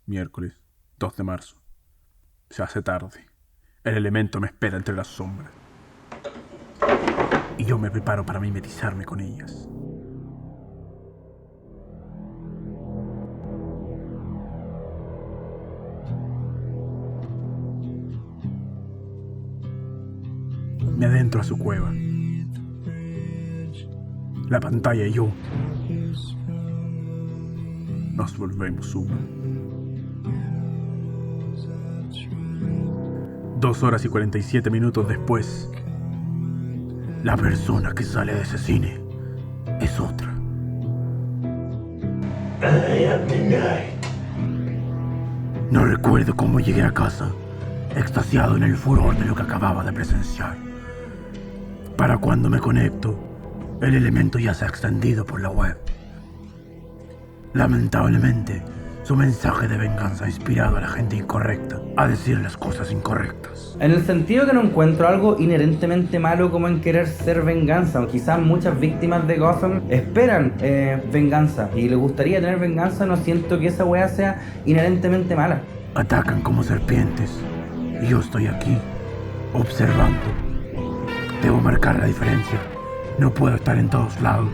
Miércoles 2 de marzo. Se hace tarde. El elemento me espera entre las sombras. Y yo me preparo para mimetizarme con ellas. Me adentro a su cueva. La pantalla y yo nos volvemos uno. 2 horas y 47 minutos después, la persona que sale de ese cine es otra. No recuerdo cómo llegué a casa, extasiado en el furor de lo que acababa de presenciar. Para cuando me conecto, el elemento ya se ha extendido por la web. Lamentablemente, su mensaje de venganza ha inspirado a la gente incorrecta a decir las cosas incorrectas. En el sentido que no encuentro algo inherentemente malo como en querer ser venganza. Quizás muchas víctimas de Gotham esperan venganza y les gustaría tener venganza. No siento que esa wea sea inherentemente mala. Atacan como serpientes y yo estoy aquí, observando. Debo marcar la diferencia. No puedo estar en todos lados,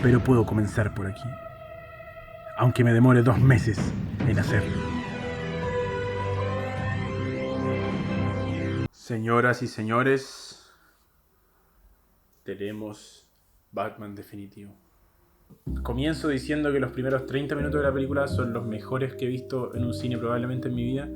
pero puedo comenzar por aquí. Aunque me demore 2 meses en hacerlo. Señoras y señores, tenemos Batman definitivo. Comienzo diciendo que los primeros 30 minutos de la película son los mejores que he visto en un cine probablemente en mi vida.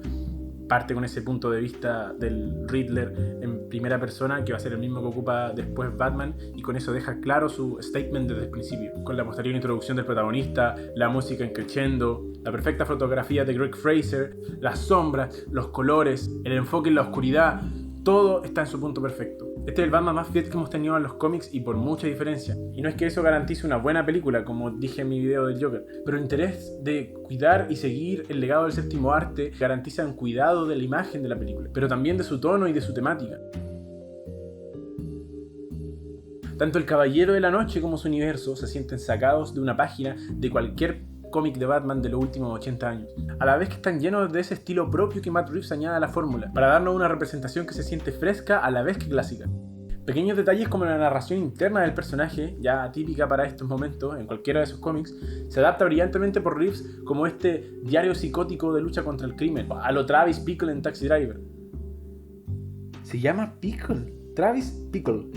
Parte con ese punto de vista del Riddler en primera persona, que va a ser el mismo que ocupa después Batman, y con eso deja claro su statement desde el principio, con la posterior introducción del protagonista, la música en crescendo, la perfecta fotografía de Greg Fraser, las sombras, los colores, el enfoque en la oscuridad, todo está en su punto perfecto. Este es el Batman más fiel que hemos tenido en los cómics y por mucha diferencia. Y no es que eso garantice una buena película, como dije en mi video del Joker, pero el interés de cuidar y seguir el legado del séptimo arte garantiza un cuidado de la imagen de la película, pero también de su tono y de su temática. Tanto el Caballero de la Noche como su universo se sienten sacados de una página de cualquier cómic de Batman de los últimos 80 años, a la vez que están llenos de ese estilo propio que Matt Reeves añade a la fórmula, para darnos una representación que se siente fresca a la vez que clásica. Pequeños detalles como la narración interna del personaje, ya atípica para estos momentos en cualquiera de sus cómics, se adapta brillantemente por Reeves como este diario psicótico de lucha contra el crimen, a lo Travis Bickle en Taxi Driver. Se llama Pickle, Travis Bickle.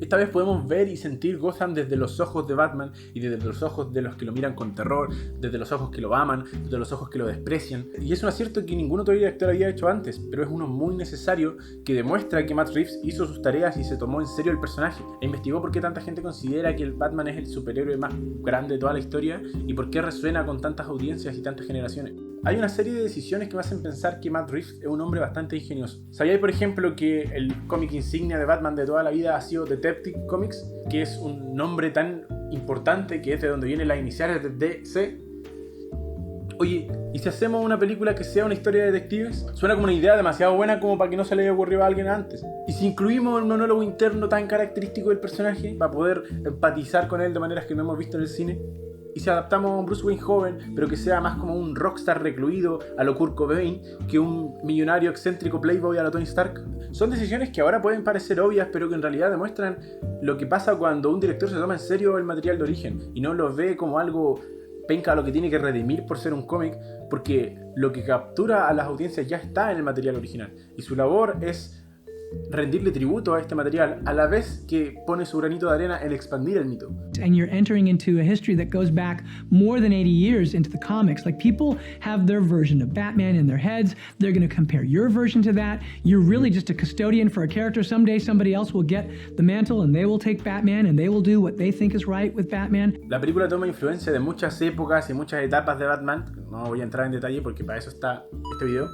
Esta vez podemos ver y sentir Gotham desde los ojos de Batman y desde los ojos de los que lo miran con terror, desde los ojos que lo aman, desde los ojos que lo desprecian. Y es un acierto que ningún otro director había hecho antes, pero es uno muy necesario que demuestra que Matt Reeves hizo sus tareas y se tomó en serio el personaje. E investigó por qué tanta gente considera que el Batman es el superhéroe más grande de toda la historia y por qué resuena con tantas audiencias y tantas generaciones. Hay una serie de decisiones que me hacen pensar que Matt Reeves es un hombre bastante ingenioso. ¿Sabíais, por ejemplo, que el cómic insignia de Batman de toda la vida ha sido Detective Comics? Que es un nombre tan importante que es de donde vienen las iniciales de DC. Oye, ¿y si hacemos una película que sea una historia de detectives? Suena como una idea demasiado buena como para que no se le haya ocurrido a alguien antes. ¿Y si incluimos un monólogo interno tan característico del personaje para poder empatizar con él de maneras que no hemos visto en el cine? ¿Y si adaptamos a un Bruce Wayne joven, pero que sea más como un rockstar recluido a lo Kurt Cobain que un millonario excéntrico playboy a lo Tony Stark? Son decisiones que ahora pueden parecer obvias, pero que en realidad demuestran lo que pasa cuando un director se toma en serio el material de origen y no lo ve como algo penca a lo que tiene que redimir por ser un cómic, porque lo que captura a las audiencias ya está en el material original y su labor es rendirle tributo a este material a la vez que pone su granito de arena en expandir el mito. And you're entering into a history that goes back more than 80 years into the comics. Like, people have their version of Batman in their heads. They're going to compare your version to that. You're really just a custodian for a character. Someday somebody else will get the mantle and they will take Batman and they will do what they think is right with Batman. La película toma influencia de muchas épocas y muchas etapas de Batman. No voy a entrar en detalle porque para eso está este video.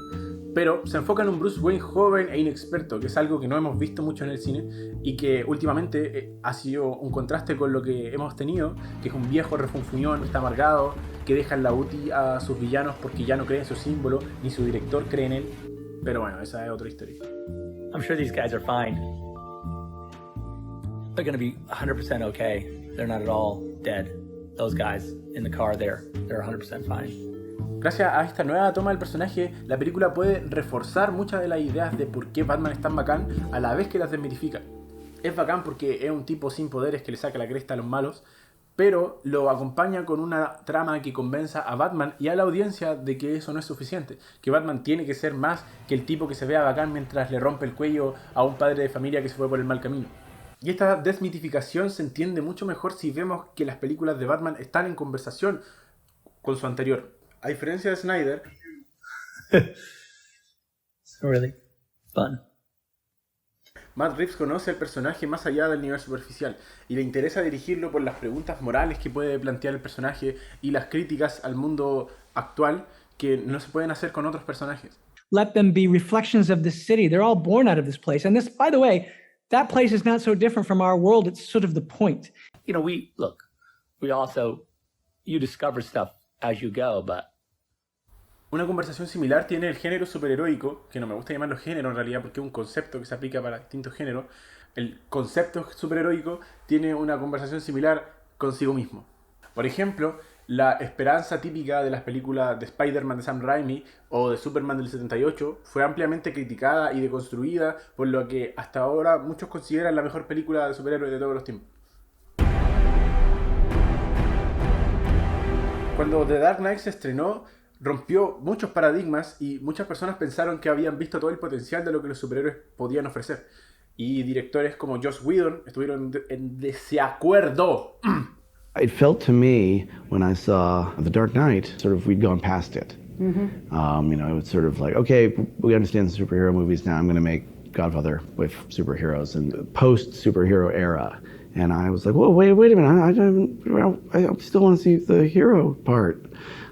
Pero se enfoca en un Bruce Wayne joven e inexperto, que es algo que no hemos visto mucho en el cine y que últimamente ha sido un contraste con lo que hemos tenido, que es un viejo refunfuñón, está amargado, que deja en la UTI a sus villanos porque ya no cree en su símbolo, ni su director cree en él. Pero bueno, esa es otra historia. I'm sure these guys are fine. They're gonna be 100% okay. They're not at all dead. Those guys in the car, they're 100% fine. Gracias a esta nueva toma del personaje, la película puede reforzar muchas de las ideas de por qué Batman es tan bacán a la vez que las desmitifica. Es bacán porque es un tipo sin poderes que le saca la cresta a los malos, pero lo acompaña con una trama que convenza a Batman y a la audiencia de que eso no es suficiente, que Batman tiene que ser más que el tipo que se vea bacán mientras le rompe el cuello a un padre de familia que se fue por el mal camino. Y esta desmitificación se entiende mucho mejor si vemos que las películas de Batman están en conversación con su anterior. A diferencia de Snyder, It's really fun. Matt Reeves conoce el personaje más allá del nivel superficial y le interesa dirigirlo por las preguntas morales que puede plantear el personaje y las críticas al mundo actual que no se pueden hacer con otros personajes. Let them be reflections of this city. They're all born out of this place. And this, by the way, that place is not so different from our world. It's sort of the point. You know, you discover stuff as you go, but Una conversación similar tiene el género superheroico, que no me gusta llamarlo género en realidad porque es un concepto que se aplica para distintos géneros. El concepto superheroico tiene una conversación similar consigo mismo. Por ejemplo, la esperanza típica de las películas de Spider-Man de Sam Raimi o de Superman del 78 fue ampliamente criticada y deconstruida, por lo que hasta ahora muchos consideran la mejor película de superhéroes de todos los tiempos. Cuando The Dark Knight se estrenó, rompió muchos paradigmas y muchas personas pensaron que habían visto todo el potencial de lo que los superhéroes podían ofrecer. Y directores como Joss Whedon estuvieron en desacuerdo. It felt to me, when I saw The Dark Knight, sort of we'd gone past it. Mm-hmm. You know, it was sort of like, okay, we understand the superhero movies now. I'm going to make Godfather with superheroes and post-superhero era. And I was like, whoa, wait a minute. I still want to see the hero part.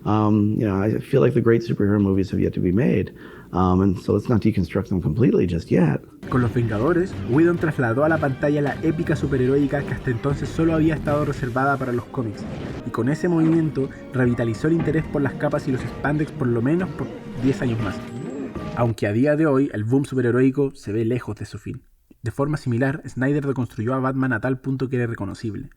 You know, I feel like the great superhero movies have yet to be made. And so let's not deconstruct them completely just yet. Con Los Vengadores, Whedon trasladó a la pantalla la épica superheroica que hasta entonces solo había estado reservada para los cómics. Y con ese movimiento revitalizó el interés por las capas y los spandex por lo menos por 10 años más. Aunque a día de hoy el boom superheroico se ve lejos de su fin. De forma similar, Snyder reconstruyó a Batman a tal punto que era irreconocible,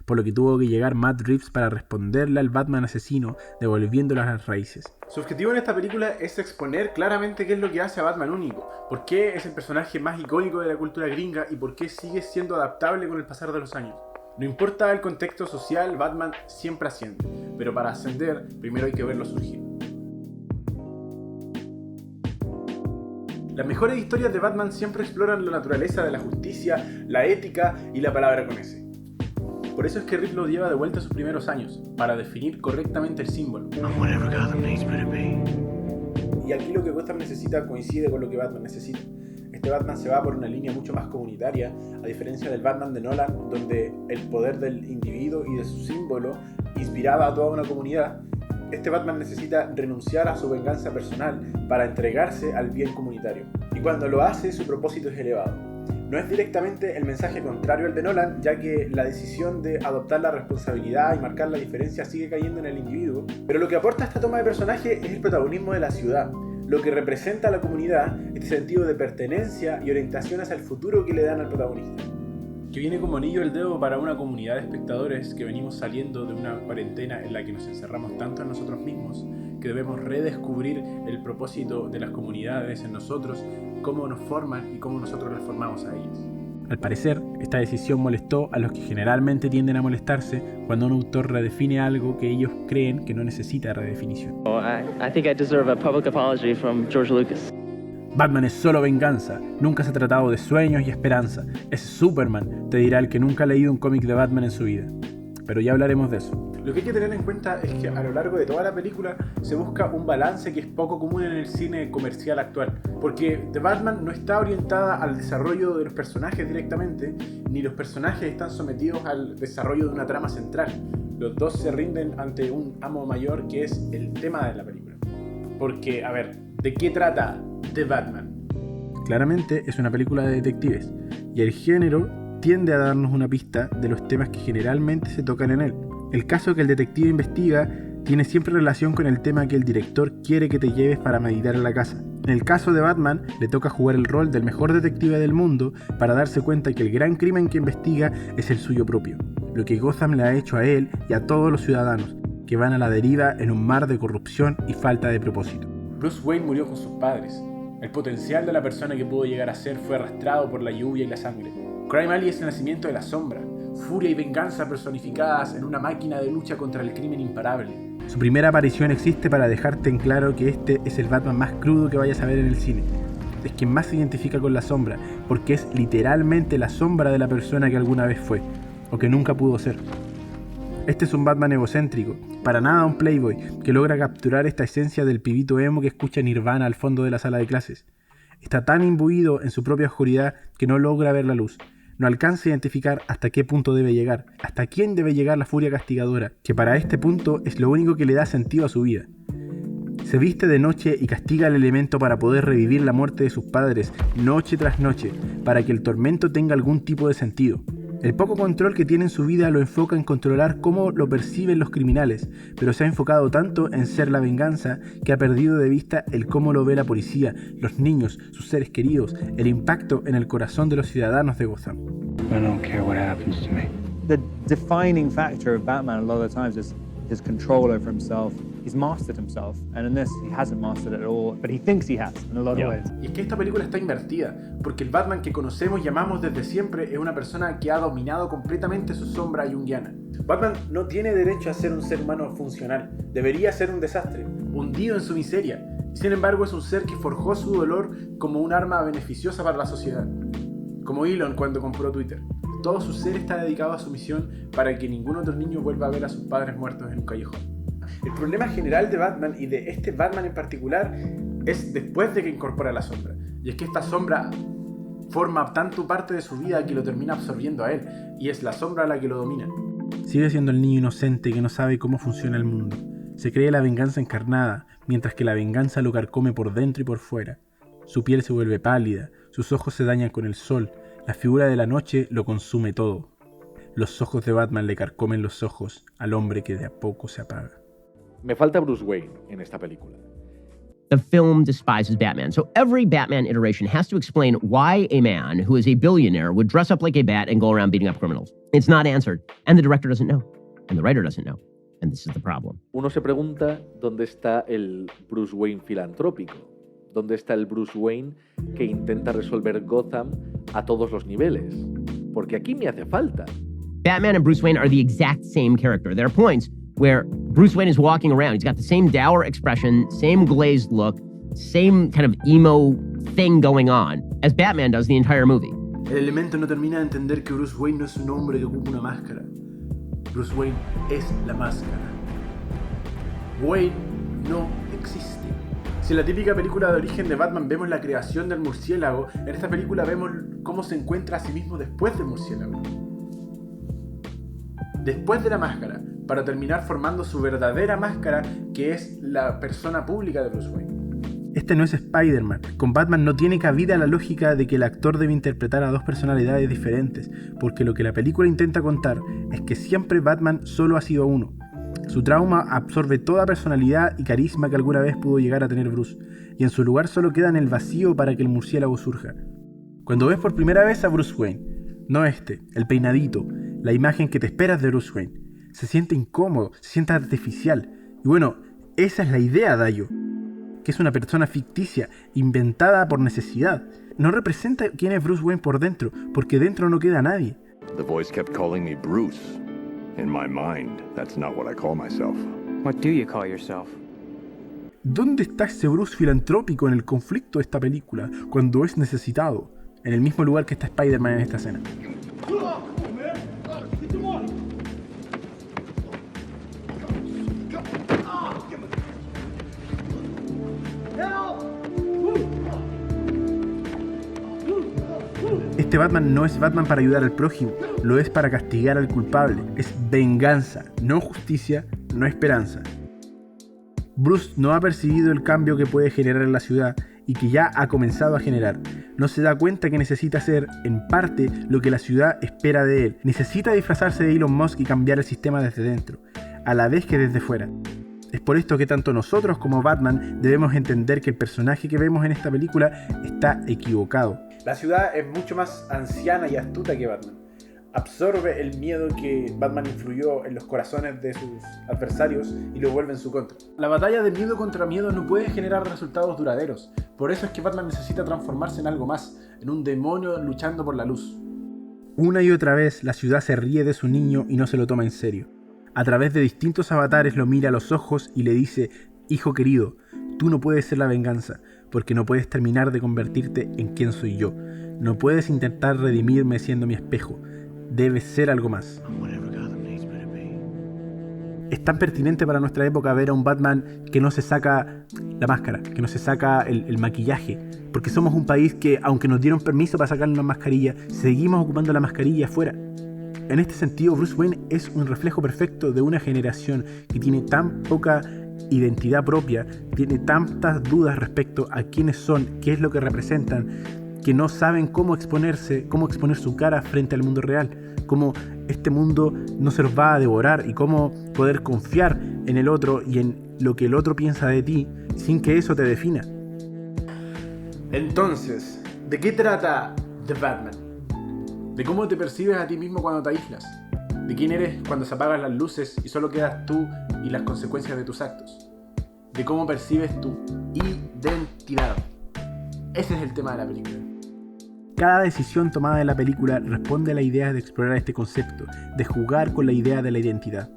por lo que tuvo que llegar Matt Reeves para responderle al Batman asesino, devolviéndolo a las raíces. Su objetivo en esta película es exponer claramente qué es lo que hace a Batman único, por qué es el personaje más icónico de la cultura gringa y por qué sigue siendo adaptable con el pasar de los años. No importa el contexto social, Batman siempre asciende, pero para ascender, primero hay que verlo surgir. Las mejores historias de Batman siempre exploran la naturaleza de la justicia, la ética y la palabra con S. Por eso es que Rick lo lleva de vuelta a sus primeros años, para definir correctamente el símbolo. Y aquí lo que Gotham necesita coincide con lo que Batman necesita. Este Batman se va por una línea mucho más comunitaria, a diferencia del Batman de Nolan, donde el poder del individuo y de su símbolo inspiraba a toda una comunidad. Este Batman necesita renunciar a su venganza personal para entregarse al bien comunitario. Y cuando lo hace, su propósito es elevado. No es directamente el mensaje contrario al de Nolan, ya que la decisión de adoptar la responsabilidad y marcar la diferencia sigue cayendo en el individuo, pero lo que aporta esta toma de personaje es el protagonismo de la ciudad, lo que representa a la comunidad, este sentido de pertenencia y orientación hacia el futuro que le dan al protagonista. Que viene como anillo al dedo para una comunidad de espectadores que venimos saliendo de una cuarentena en la que nos encerramos tanto en nosotros mismos, que debemos redescubrir el propósito de las comunidades en nosotros, cómo nos forman y cómo nosotros las formamos a ellas. Al parecer, esta decisión molestó a los que generalmente tienden a molestarse cuando un autor redefine algo que ellos creen que no necesita redefinición. I think I deserve a public apology from George Lucas. Batman es solo venganza, nunca se ha tratado de sueños y esperanza. Es Superman, te dirá el que nunca ha leído un cómic de Batman en su vida. Pero ya hablaremos de eso. Lo que hay que tener en cuenta es que a lo largo de toda la película se busca un balance que es poco común en el cine comercial actual. Porque The Batman no está orientada al desarrollo de los personajes directamente, ni los personajes están sometidos al desarrollo de una trama central. Los dos se rinden ante un amo mayor que es el tema de la película. Porque, a ver, ¿de qué trata The Batman? Claramente es una película de detectives, y el género tiende a darnos una pista de los temas que generalmente se tocan en él. El caso que el detective investiga tiene siempre relación con el tema que el director quiere que te lleves para meditar en la casa. En el caso de Batman, le toca jugar el rol del mejor detective del mundo para darse cuenta que el gran crimen que investiga es el suyo propio. lo que Gotham le ha hecho a él y a todos los ciudadanos, que van a la deriva en un mar de corrupción y falta de propósito. Bruce Wayne murió con sus padres. El potencial de la persona que pudo llegar a ser fue arrastrado por la lluvia y la sangre. Crime Alley es el nacimiento de la sombra, furia y venganza personificadas en una máquina de lucha contra el crimen imparable. Su primera aparición existe para dejarte en claro que este es el Batman más crudo que vayas a ver en el cine. Es quien más se identifica con la sombra, porque es literalmente la sombra de la persona que alguna vez fue, o que nunca pudo ser. Este es un Batman egocéntrico, para nada un playboy, que logra capturar esta esencia del pibito emo que escucha Nirvana al fondo de la sala de clases. Está tan imbuido en su propia oscuridad que no logra ver la luz. No alcanza a identificar hasta qué punto debe llegar, hasta quién debe llegar la furia castigadora, que para este punto es lo único que le da sentido a su vida. Se viste de noche y castiga al elemento para poder revivir la muerte de sus padres, noche tras noche, para que el tormento tenga algún tipo de sentido. El poco control que tiene en su vida lo enfoca en controlar cómo lo perciben los criminales, pero se ha enfocado tanto en ser la venganza que ha perdido de vista el cómo lo ve la policía, los niños, sus seres queridos, el impacto en el corazón de los ciudadanos de Gotham. I don't care what happens to me. The defining factor of Batman a lot of the times is his control over himself. He's mastered himself, and in this he hasn't mastered it at all, but he thinks he has in a lot of ways. Y es que esta película está invertida, porque el Batman que conocemos y amamos desde siempre es una persona que ha dominado completamente su sombra junguiana. Batman no tiene derecho a ser un ser humano funcional, debería ser un desastre, hundido en su miseria, y sin embargo es un ser que forjó su dolor como un arma beneficiosa para la sociedad. Como Elon cuando compró Twitter. Todo su ser está dedicado a su misión para que ningún otro niño vuelva a ver a sus padres muertos en un callejón. El problema general de Batman, y de este Batman en particular, es después de que incorpora la sombra. Y es que esta sombra forma tanto parte de su vida que lo termina absorbiendo a él, y es la sombra la que lo domina. Sigue siendo el niño inocente que no sabe cómo funciona el mundo. Se cree la venganza encarnada, mientras que la venganza lo carcome por dentro y por fuera. Su piel se vuelve pálida, sus ojos se dañan con el sol, la figura de la noche lo consume todo. Los ojos de Batman le carcomen los ojos al hombre que de a poco se apaga. Me falta Bruce Wayne en esta película. The film despises Batman, so every Batman iteration has to explain why a man who is a billionaire would dress up like a bat and go around beating up criminals. It's not answered, and the director doesn't know, and the writer doesn't know, and this is the problem. Uno se pregunta dónde está el Bruce Wayne filantrópico, dónde está el Bruce Wayne que intenta resolver Gotham a todos los niveles, porque aquí me hace falta. Batman and Bruce Wayne are the exact same character. There are points where Bruce Wayne is walking around. He's got the same dour expression, same glazed look, same kind of emo thing going on as Batman does the entire movie. El elemento no termina de entender que Bruce Wayne no es un hombre que ocupa una máscara. Bruce Wayne es la máscara. Wayne no existe. Si en la típica película de origen de Batman vemos la creación del murciélago, en esta película vemos cómo se encuentra a sí mismo después del murciélago. Después de la máscara, para terminar formando su verdadera máscara, que es la persona pública de Bruce Wayne. Este no es Spider-Man. Con Batman no tiene cabida la lógica de que el actor debe interpretar a dos personalidades diferentes, porque lo que la película intenta contar es que siempre Batman solo ha sido uno. Su trauma absorbe toda personalidad y carisma que alguna vez pudo llegar a tener Bruce, y en su lugar solo queda en el vacío para que el murciélago surja. Cuando ves por primera vez a Bruce Wayne, no el peinadito, la imagen que te esperas de Bruce Wayne, se siente incómodo, se siente artificial. Y bueno, esa es la idea, Dayo, que es una persona ficticia, inventada por necesidad. No representa quién es Bruce Wayne por dentro, porque dentro no queda nadie. The voice kept calling me Bruce. In my mind, that's not what I call myself. What do you call yourself? ¿Dónde está ese Bruce filantrópico en el conflicto de esta película cuando es necesitado? En el mismo lugar que está Spider-Man en esta escena. Este Batman no es Batman para ayudar al prójimo, lo es para castigar al culpable. Es venganza, no justicia, no esperanza. Bruce no ha percibido el cambio que puede generar en la ciudad y que ya ha comenzado a generar. No se da cuenta que necesita hacer, en parte, lo que la ciudad espera de él. Necesita disfrazarse de Elon Musk y cambiar el sistema desde dentro, a la vez que desde fuera. Es por esto que tanto nosotros como Batman debemos entender que el personaje que vemos en esta película está equivocado. La ciudad es mucho más anciana y astuta que Batman. absorbe el miedo que Batman influyó en los corazones de sus adversarios y lo vuelve en su contra. La batalla de miedo contra miedo no puede generar resultados duraderos. Por eso es que Batman necesita transformarse en algo más, en un demonio luchando por la luz. Una y otra vez la ciudad se ríe de su niño y no se lo toma en serio. A través de distintos avatares lo mira a los ojos y le dice: hijo querido, tú no puedes ser la venganza, porque no puedes terminar de convertirte en quien soy yo. No puedes intentar redimirme siendo mi espejo. Debes ser algo más. Es tan pertinente para nuestra época ver a un Batman que no se saca la máscara, que no se saca el maquillaje, porque somos un país que, aunque nos dieron permiso para sacar una mascarilla, seguimos ocupando la mascarilla afuera. En este sentido, Bruce Wayne es un reflejo perfecto de una generación que tiene tan poca identidad propia, tiene tantas dudas respecto a quiénes son, qué es lo que representan, que no saben cómo exponerse, cómo exponer su cara frente al mundo real, cómo este mundo no se los va a devorar y cómo poder confiar en el otro y en lo que el otro piensa de ti sin que eso te defina. Entonces, ¿de qué trata The Batman? De cómo te percibes a ti mismo cuando te aíslas, de quién eres cuando se apagan las luces y solo quedas tú y las consecuencias de tus actos, de cómo percibes tu identidad. Ese es el tema de la película. Cada decisión tomada en la película responde a la idea de explorar este concepto, de jugar con la idea de la identidad.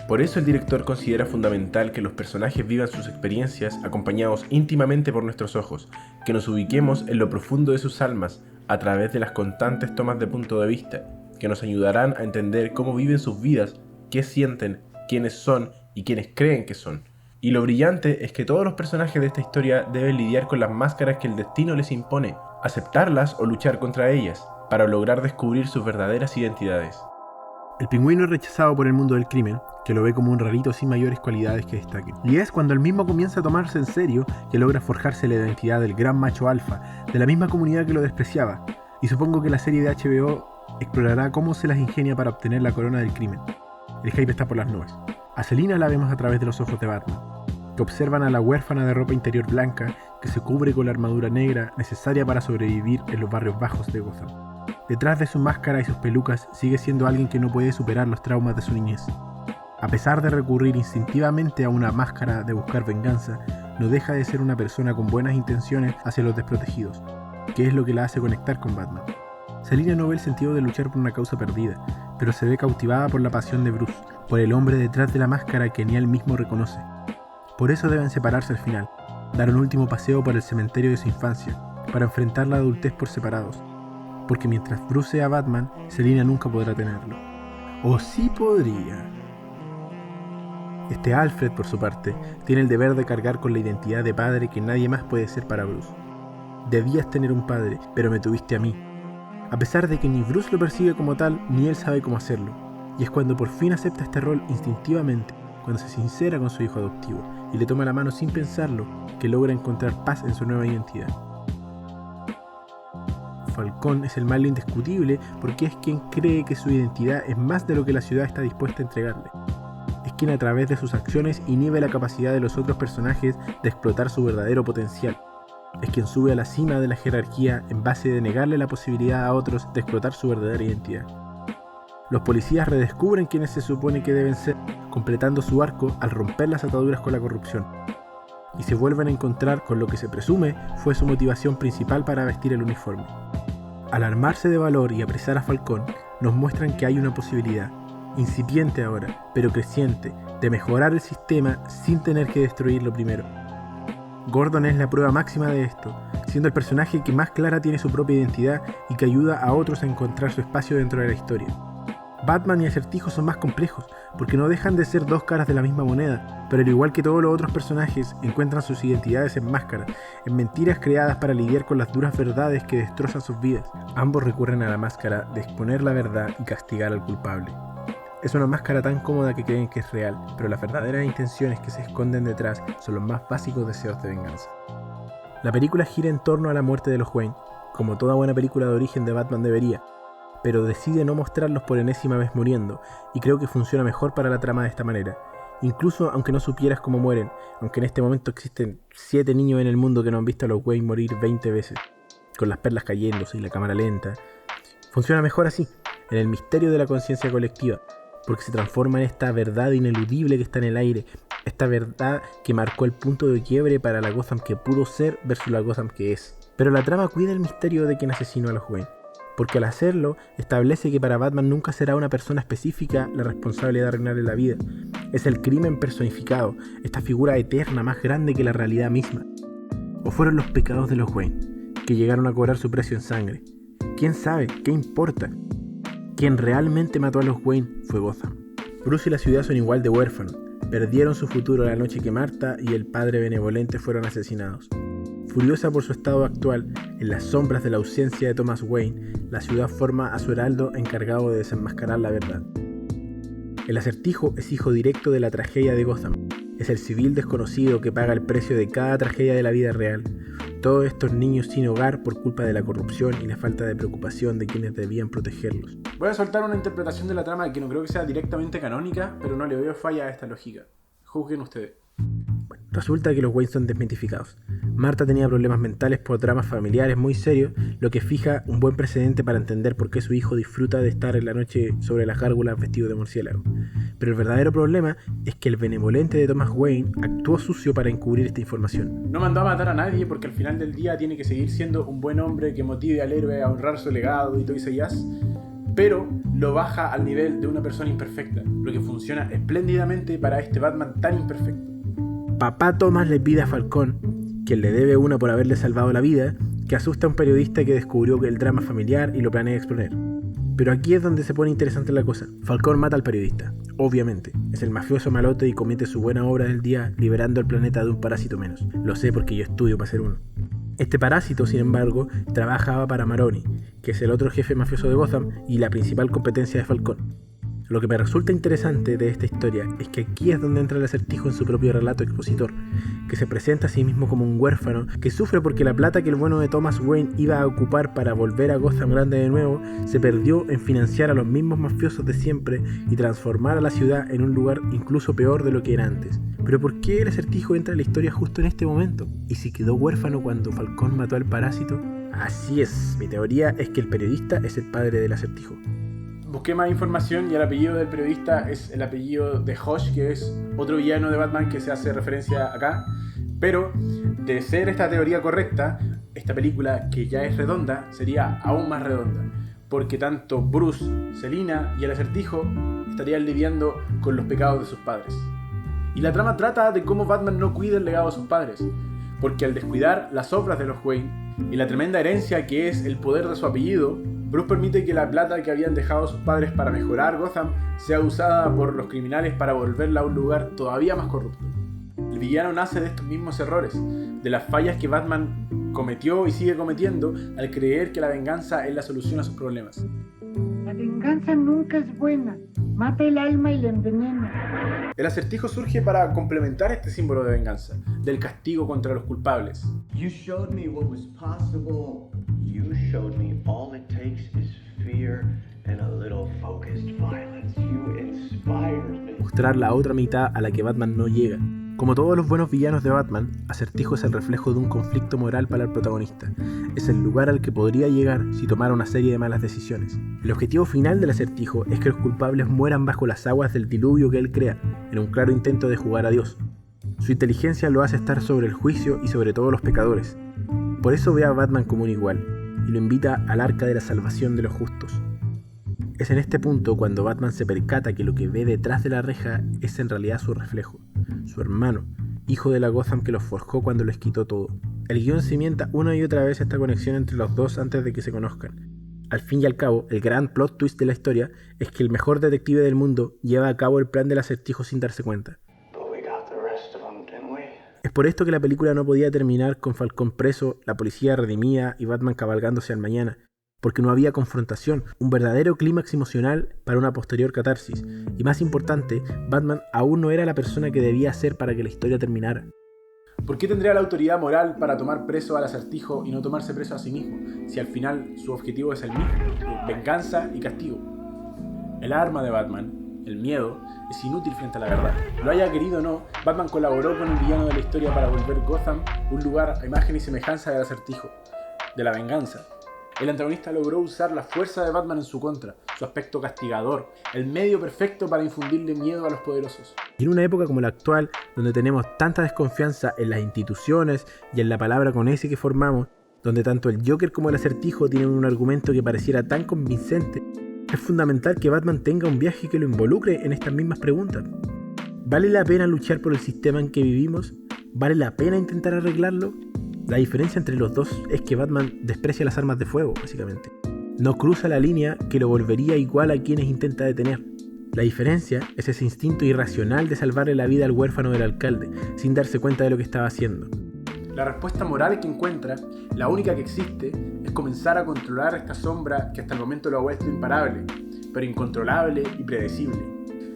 Por eso el director considera fundamental que los personajes vivan sus experiencias acompañados íntimamente por nuestros ojos, que nos ubiquemos en lo profundo de sus almas a través de las constantes tomas de punto de vista, que nos ayudarán a entender cómo viven sus vidas, qué sienten, quiénes son y quiénes creen que son. Y lo brillante es que todos los personajes de esta historia deben lidiar con las máscaras que el destino les impone, aceptarlas o luchar contra ellas, para lograr descubrir sus verdaderas identidades. El Pingüino es rechazado por el mundo del crimen, que lo ve como un rarito sin mayores cualidades que destaquen. Y es cuando el mismo comienza a tomarse en serio que logra forjarse la identidad del gran macho alfa, de la misma comunidad que lo despreciaba. Y supongo que la serie de HBO explorará cómo se las ingenia para obtener la corona del crimen. El hype está por las nubes. A Selina la vemos a través de los ojos de Batman, que observan a la huérfana de ropa interior blanca que se cubre con la armadura negra necesaria para sobrevivir en los barrios bajos de Gotham. Detrás de su máscara y sus pelucas sigue siendo alguien que no puede superar los traumas de su niñez. A pesar de recurrir instintivamente a una máscara de buscar venganza, no deja de ser una persona con buenas intenciones hacia los desprotegidos, que es lo que la hace conectar con Batman. Selina no ve el sentido de luchar por una causa perdida, pero se ve cautivada por la pasión de Bruce, por el hombre detrás de la máscara que ni él mismo reconoce. Por eso deben separarse al final, dar un último paseo por el cementerio de su infancia, para enfrentar la adultez por separados. Porque mientras Bruce sea Batman, Selina nunca podrá tenerlo. O sí podría. Alfred, por su parte, tiene el deber de cargar con la identidad de padre que nadie más puede ser para Bruce. Debías tener un padre, pero me tuviste a mí. A pesar de que ni Bruce lo percibe como tal, ni él sabe cómo hacerlo. Y es cuando por fin acepta este rol instintivamente, cuando se sincera con su hijo adoptivo y le toma la mano sin pensarlo, que logra encontrar paz en su nueva identidad. Falcón es el malo indiscutible porque es quien cree que su identidad es más de lo que la ciudad está dispuesta a entregarle. Es quien a través de sus acciones inhibe la capacidad de los otros personajes de explotar su verdadero potencial. Es quien sube a la cima de la jerarquía en base de negarle la posibilidad a otros de explotar su verdadera identidad. Los policías redescubren quiénes se supone que deben ser, completando su arco al romper las ataduras con la corrupción. Y se vuelven a encontrar con lo que se presume fue su motivación principal para vestir el uniforme. Al armarse de valor y apresar a Falcón, nos muestran que hay una posibilidad, incipiente ahora, pero creciente, de mejorar el sistema sin tener que destruirlo primero. Gordon es la prueba máxima de esto, siendo el personaje que más clara tiene su propia identidad y que ayuda a otros a encontrar su espacio dentro de la historia. Batman y Acertijo son más complejos, porque no dejan de ser dos caras de la misma moneda, pero al igual que todos los otros personajes, encuentran sus identidades en máscaras, en mentiras creadas para lidiar con las duras verdades que destrozan sus vidas. Ambos recurren a la máscara de exponer la verdad y castigar al culpable. Es una máscara tan cómoda que creen que es real, pero las verdaderas intenciones que se esconden detrás son los más básicos deseos de venganza. La película gira en torno a la muerte de los Wayne, como toda buena película de origen de Batman debería, pero decide no mostrarlos por enésima vez muriendo, y creo que funciona mejor para la trama de esta manera. Incluso aunque no supieras cómo mueren, aunque en este momento existen 7 niños en el mundo que no han visto a los Wayne morir 20 veces, con las perlas cayéndose y la cámara lenta, funciona mejor así. en el misterio de la conciencia colectiva, porque se transforma en esta verdad ineludible que está en el aire, esta verdad que marcó el punto de quiebre para la Gotham que pudo ser versus la Gotham que es. Pero la trama cuida el misterio de quien asesinó a los Wayne, porque al hacerlo establece que para Batman nunca será una persona específica la responsable de arruinarle la vida. Es el crimen personificado, esta figura eterna más grande que la realidad misma. ¿O fueron los pecados de los Wayne, que llegaron a cobrar su precio en sangre? ¿Quién sabe? ¿Qué importa? Quien realmente mató a los Wayne fue Gotham. Bruce y la ciudad son igual de huérfanos. Perdieron su futuro la noche que Martha y el padre benevolente fueron asesinados. Furiosa por su estado actual, en las sombras de la ausencia de Thomas Wayne, la ciudad forma a su heraldo encargado de desenmascarar la verdad. El Acertijo es hijo directo de la tragedia de Gotham. Es el civil desconocido que paga el precio de cada tragedia de la vida real. Todos estos niños sin hogar por culpa de la corrupción y la falta de preocupación de quienes debían protegerlos. Voy a soltar una interpretación de la trama que no creo que sea directamente canónica, pero no le veo falla a esta lógica. Juzguen ustedes. Bueno, resulta que los Wayne son desmitificados. Martha tenía problemas mentales por dramas familiares muy serios, lo que fija un buen precedente para entender por qué su hijo disfruta de estar en la noche sobre las gárgolas vestido de murciélago. Pero el verdadero problema es que el benevolente de Thomas Wayne actuó sucio para encubrir esta información. No mandó a matar a nadie porque al final del día tiene que seguir siendo un buen hombre que motive al héroe a honrar su legado y todo ese jazz, pero lo baja al nivel de una persona imperfecta, lo que funciona espléndidamente para este Batman tan imperfecto. Papá Thomas le pide a Falcón, quien le debe una por haberle salvado la vida, que asusta a un periodista que descubrió el drama familiar y lo planea exponer. Pero aquí es donde se pone interesante la cosa. Falcón mata al periodista, obviamente. Es el mafioso malote y comete su buena obra del día liberando al planeta de un parásito menos. Lo sé porque yo estudio para ser uno. Este parásito, sin embargo, trabajaba para Maroni, que es el otro jefe mafioso de Gotham y la principal competencia de Falcón. Lo que me resulta interesante de esta historia es que aquí es donde entra el Acertijo en su propio relato expositor, que se presenta a sí mismo como un huérfano que sufre porque la plata que el bueno de Thomas Wayne iba a ocupar para volver a Gotham Grande de nuevo se perdió en financiar a los mismos mafiosos de siempre y transformar a la ciudad en un lugar incluso peor de lo que era antes. Pero ¿por qué el Acertijo entra en la historia justo en este momento? ¿Y si quedó huérfano cuando Falcón mató al parásito? Así es, mi teoría es que el periodista es el padre del Acertijo. Busqué más información y el apellido del periodista es el apellido de Hosh, que es otro villano de Batman que se hace referencia acá. Pero, de ser esta teoría correcta, esta película, que ya es redonda, sería aún más redonda. Porque tanto Bruce, Selina y el Acertijo estarían lidiando con los pecados de sus padres. Y la trama trata de cómo Batman no cuida el legado de sus padres. Porque al descuidar las obras de los Wayne y la tremenda herencia que es el poder de su apellido, Bruce permite que la plata que habían dejado sus padres para mejorar Gotham sea usada por los criminales para volverla a un lugar todavía más corrupto. El villano nace de estos mismos errores, de las fallas que Batman cometió y sigue cometiendo al creer que la venganza es la solución a sus problemas. La venganza nunca es buena, mata el alma y la envenena. El Acertijo surge para complementar este símbolo de venganza, del castigo contra los culpables. You showed me what was possible. You showed me all it takes is fear and a little focused violence. You inspired me. Mostrar la otra mitad a la que Batman no llega. Como todos los buenos villanos de Batman, Acertijo es el reflejo de un conflicto moral para el protagonista. Es el lugar al que podría llegar si tomara una serie de malas decisiones. El objetivo final del Acertijo es que los culpables mueran bajo las aguas del diluvio que él crea, en un claro intento de jugar a Dios. Su inteligencia lo hace estar sobre el juicio y sobre todos los pecadores. Por eso ve a Batman como un igual, y lo invita al arca de la salvación de los justos. Es en este punto cuando Batman se percata que lo que ve detrás de la reja es en realidad su reflejo, su hermano, hijo de la Gotham que los forjó cuando les quitó todo. El guión cimienta una y otra vez esta conexión entre los dos antes de que se conozcan. Al fin y al cabo, el gran plot twist de la historia es que el mejor detective del mundo lleva a cabo el plan del Acertijo sin darse cuenta. Es por esto que la película no podía terminar con Falcón preso, la policía redimida y Batman cabalgándose al mañana, porque no había confrontación, un verdadero clímax emocional para una posterior catarsis. Y más importante, Batman aún no era la persona que debía ser para que la historia terminara. ¿Por qué tendría la autoridad moral para tomar preso al Acertijo y no tomarse preso a sí mismo, si al final su objetivo es el mismo, venganza y castigo? El arma de Batman, el miedo, es inútil frente a la verdad. Lo haya querido o no, Batman colaboró con el villano de la historia para volver Gotham un lugar a imagen y semejanza del Acertijo, de la venganza. El antagonista logró usar la fuerza de Batman en su contra, su aspecto castigador, el medio perfecto para infundirle miedo a los poderosos. Y en una época como la actual, donde tenemos tanta desconfianza en las instituciones y en la palabra con S que formamos, donde tanto el Joker como el Acertijo tienen un argumento que pareciera tan convincente, es fundamental que Batman tenga un viaje que lo involucre en estas mismas preguntas. ¿Vale la pena luchar por el sistema en que vivimos? ¿Vale la pena intentar arreglarlo? La diferencia entre los dos es que Batman desprecia las armas de fuego, básicamente. No cruza la línea que lo volvería igual a quienes intenta detener. La diferencia es ese instinto irracional de salvarle la vida al huérfano del alcalde, sin darse cuenta de lo que estaba haciendo. La respuesta moral que encuentra, la única que existe, es comenzar a controlar esta sombra que hasta el momento lo ha vuelto imparable, pero incontrolable y predecible.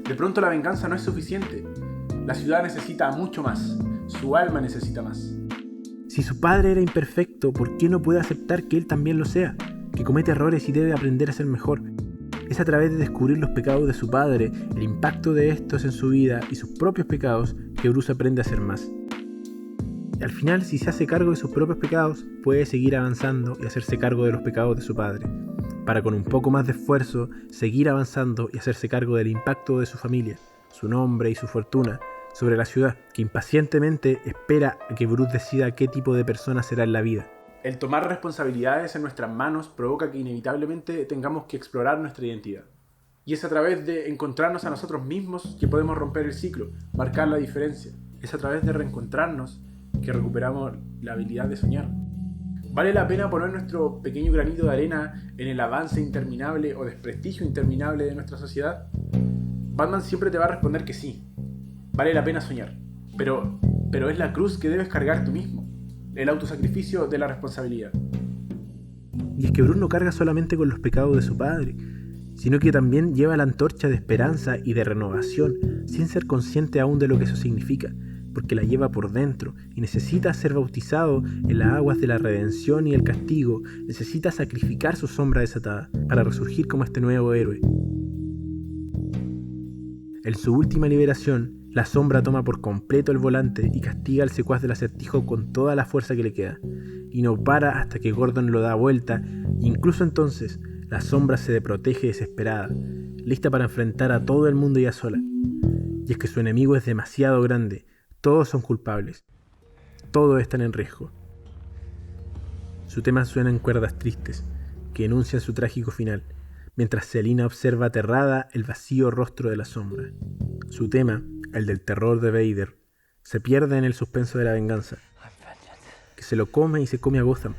De pronto la venganza no es suficiente. La ciudad necesita mucho más. Su alma necesita más. Si su padre era imperfecto, ¿por qué no puede aceptar que él también lo sea? Que comete errores y debe aprender a ser mejor. Es a través de descubrir los pecados de su padre, el impacto de estos en su vida y sus propios pecados, que Bruce aprende a ser más. Y al final, si se hace cargo de sus propios pecados, puede seguir avanzando y hacerse cargo de los pecados de su padre, para con un poco más de esfuerzo, seguir avanzando y hacerse cargo del impacto de su familia, su nombre y su fortuna, sobre la ciudad, que impacientemente espera a que Bruce decida qué tipo de persona será en la vida. El tomar responsabilidades en nuestras manos provoca que inevitablemente tengamos que explorar nuestra identidad. Y es a través de encontrarnos a nosotros mismos que podemos romper el ciclo, marcar la diferencia. Es a través de reencontrarnos que recuperamos la habilidad de soñar. ¿Vale la pena poner nuestro pequeño granito de arena en el avance interminable o desprestigio interminable de nuestra sociedad? Batman siempre te va a responder que sí. Vale la pena soñar, pero es la cruz que debes cargar tú mismo, el autosacrificio de la responsabilidad. Y es que Bruce no carga solamente con los pecados de su padre, sino que también lleva la antorcha de esperanza y de renovación, sin ser consciente aún de lo que eso significa, porque la lleva por dentro y necesita ser bautizado en las aguas de la redención y el castigo, necesita sacrificar su sombra desatada para resurgir como este nuevo héroe. En su última liberación, la sombra toma por completo el volante y castiga al secuaz del Acertijo con toda la fuerza que le queda, y no para hasta que Gordon lo da vuelta. Incluso entonces, la sombra se protege desesperada, lista para enfrentar a todo el mundo ya sola. Y es que su enemigo es demasiado grande, todos son culpables, todos están en riesgo. Su tema suena en cuerdas tristes, que enuncian su trágico final, mientras Selina observa aterrada el vacío rostro de la sombra. Su tema, el del terror de Vader, se pierde en el suspenso de la venganza, que se lo come y se come a Gotham,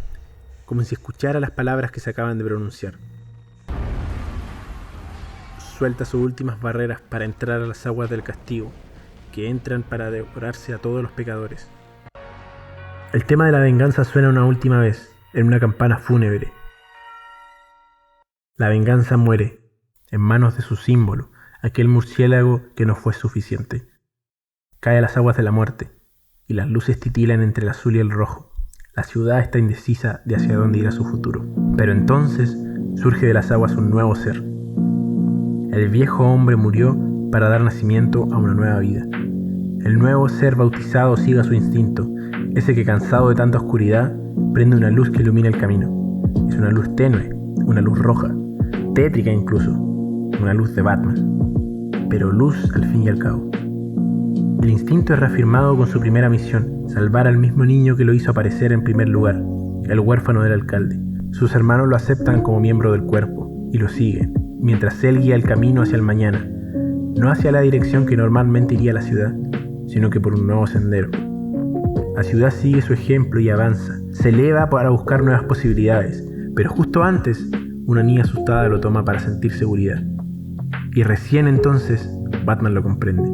como si escuchara las palabras que se acaban de pronunciar. Suelta sus últimas barreras para entrar a las aguas del castigo, que entran para devorarse a todos los pecadores. El tema de la venganza suena una última vez, en una campana fúnebre. La venganza muere, en manos de su símbolo, aquel murciélago que no fue suficiente. Cae a las aguas de la muerte, y las luces titilan entre el azul y el rojo. La ciudad está indecisa de hacia dónde irá su futuro. Pero entonces surge de las aguas un nuevo ser. El viejo hombre murió para dar nacimiento a una nueva vida. El nuevo ser bautizado sigue su instinto, ese que cansado de tanta oscuridad, prende una luz que ilumina el camino. Es una luz tenue, una luz roja, tétrica incluso, una luz de Batman. Pero luz al fin y al cabo. El instinto es reafirmado con su primera misión, salvar al mismo niño que lo hizo aparecer en primer lugar, el huérfano del alcalde. Sus hermanos lo aceptan como miembro del cuerpo y lo siguen, mientras él guía el camino hacia el mañana, no hacia la dirección que normalmente iría la ciudad, sino que por un nuevo sendero. La ciudad sigue su ejemplo y avanza, se eleva para buscar nuevas posibilidades, pero justo antes, una niña asustada lo toma para sentir seguridad. Y recién entonces, Batman lo comprende.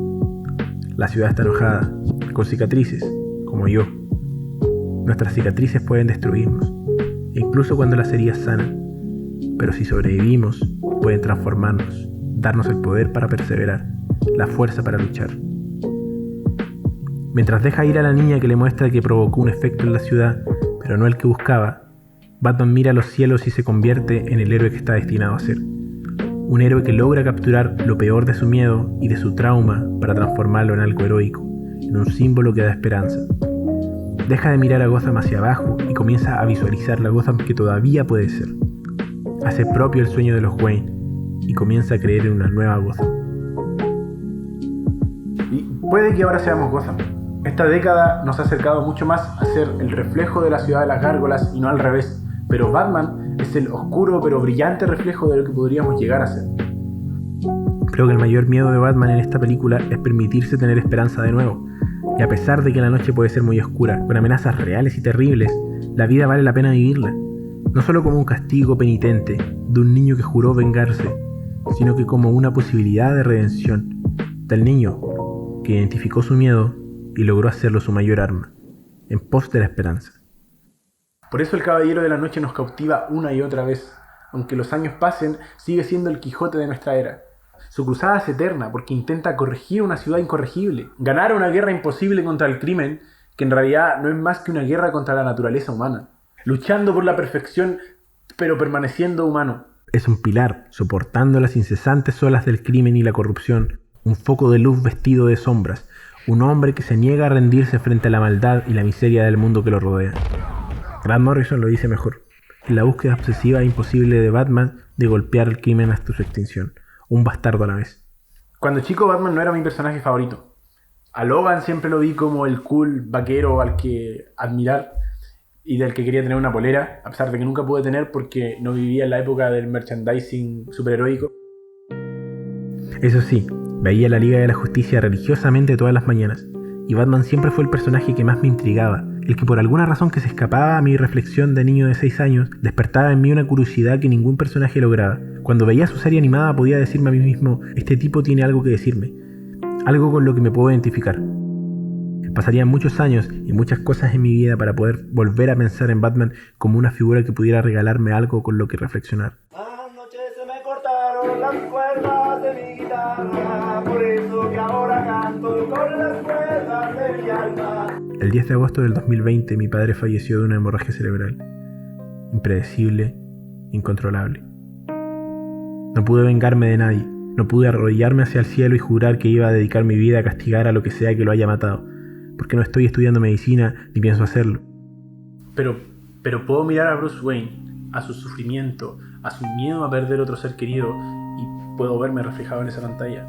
La ciudad está enojada, con cicatrices, como yo. Nuestras cicatrices pueden destruirnos, incluso cuando las heridas sanan, pero si sobrevivimos, pueden transformarnos, darnos el poder para perseverar, la fuerza para luchar. Mientras deja ir a la niña que le muestra que provocó un efecto en la ciudad, pero no el que buscaba, Batman mira a los cielos y se convierte en el héroe que está destinado a ser. Un héroe que logra capturar lo peor de su miedo y de su trauma para transformarlo en algo heroico, en un símbolo que da esperanza. Deja de mirar a Gotham hacia abajo y comienza a visualizar la Gotham que todavía puede ser. Hace propio el sueño de los Wayne y comienza a creer en una nueva Gotham. Y puede que ahora seamos Gotham. Esta década nos ha acercado mucho más a ser el reflejo de la ciudad de las gárgolas y no al revés, pero Batman es el oscuro pero brillante reflejo de lo que podríamos llegar a ser. Creo que el mayor miedo de Batman en esta película es permitirse tener esperanza de nuevo. Y a pesar de que la noche puede ser muy oscura, con amenazas reales y terribles, la vida vale la pena vivirla. No solo como un castigo penitente de un niño que juró vengarse, sino que como una posibilidad de redención del niño que identificó su miedo y logró hacerlo su mayor arma, en pos de la esperanza. Por eso el Caballero de la Noche nos cautiva una y otra vez. Aunque los años pasen, sigue siendo el Quijote de nuestra era. Su cruzada es eterna porque intenta corregir una ciudad incorregible, ganar una guerra imposible contra el crimen, que en realidad no es más que una guerra contra la naturaleza humana, luchando por la perfección pero permaneciendo humano. Es un pilar, soportando las incesantes olas del crimen y la corrupción, un foco de luz vestido de sombras, un hombre que se niega a rendirse frente a la maldad y la miseria del mundo que lo rodea. Grant Morrison lo dice mejor: en la búsqueda obsesiva e imposible de Batman de golpear el crimen hasta su extinción. Un bastardo a la vez. Cuando chico, Batman no era mi personaje favorito. A Logan siempre lo vi como el cool vaquero al que admirar y del que quería tener una polera, a pesar de que nunca pude tener porque no vivía en la época del merchandising superheroico. Eso sí, veía la Liga de la Justicia religiosamente todas las mañanas, y Batman siempre fue el personaje que más me intrigaba, el que por alguna razón que se escapaba a mi reflexión de niño de 6 años, despertaba en mí una curiosidad que ningún personaje lograba. Cuando veía su serie animada podía decirme a mí mismo: este tipo tiene algo que decirme, algo con lo que me puedo identificar. Pasarían muchos años y muchas cosas en mi vida para poder volver a pensar en Batman como una figura que pudiera regalarme algo con lo que reflexionar. Anoche se me cortaron las cuerdas de mi guitarra, por eso que ahora canto con las cuerdas de mi alma. El 10 de agosto del 2020 mi padre falleció de una hemorragia cerebral. Impredecible, incontrolable. No pude vengarme de nadie. No pude arrodillarme hacia el cielo y jurar que iba a dedicar mi vida a castigar a lo que sea que lo haya matado, porque no estoy estudiando medicina ni pienso hacerlo. Pero puedo mirar a Bruce Wayne, a su sufrimiento, a su miedo a perder otro ser querido, y puedo verme reflejado en esa pantalla.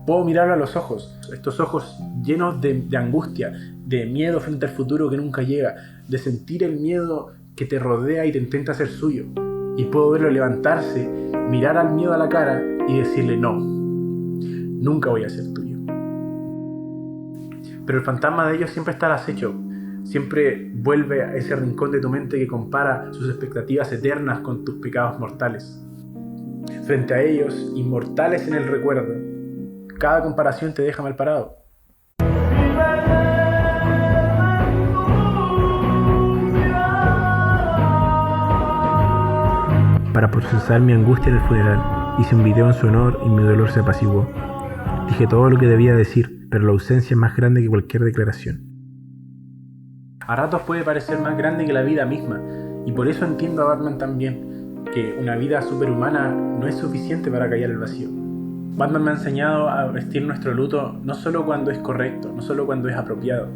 Puedo mirarlo a los ojos, estos ojos llenos de angustia, de miedo frente al futuro que nunca llega, de sentir el miedo que te rodea y te intenta hacer suyo. Y puedo verlo levantarse, mirar al miedo a la cara y decirle: no, nunca voy a ser tuyo. Pero el fantasma de ellos siempre está al acecho, siempre vuelve a ese rincón de tu mente que compara sus expectativas eternas con tus pecados mortales. Frente a ellos, inmortales en el recuerdo, cada comparación te deja mal parado. Para procesar mi angustia en el funeral, hice un video en su honor y mi dolor se apaciguó. Dije todo lo que debía decir, pero la ausencia es más grande que cualquier declaración. A ratos puede parecer más grande que la vida misma, y por eso entiendo a Batman también, que una vida superhumana no es suficiente para callar el vacío. Batman me ha enseñado a vestir nuestro luto no solo cuando es correcto, no solo cuando es apropiado,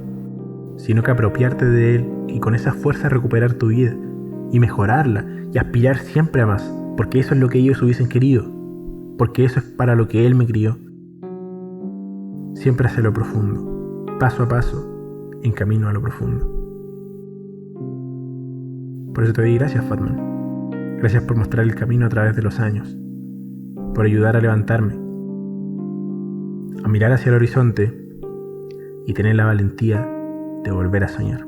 sino que apropiarte de él y con esa fuerza recuperar tu vida y mejorarla y aspirar siempre a más, porque eso es lo que ellos hubiesen querido, porque eso es para lo que él me crió. Siempre hacia lo profundo, paso a paso, en camino a lo profundo. Por eso te doy gracias, Batman. Gracias por mostrar el camino a través de los años, por ayudar a levantarme, a mirar hacia el horizonte y tener la valentía de volver a soñar.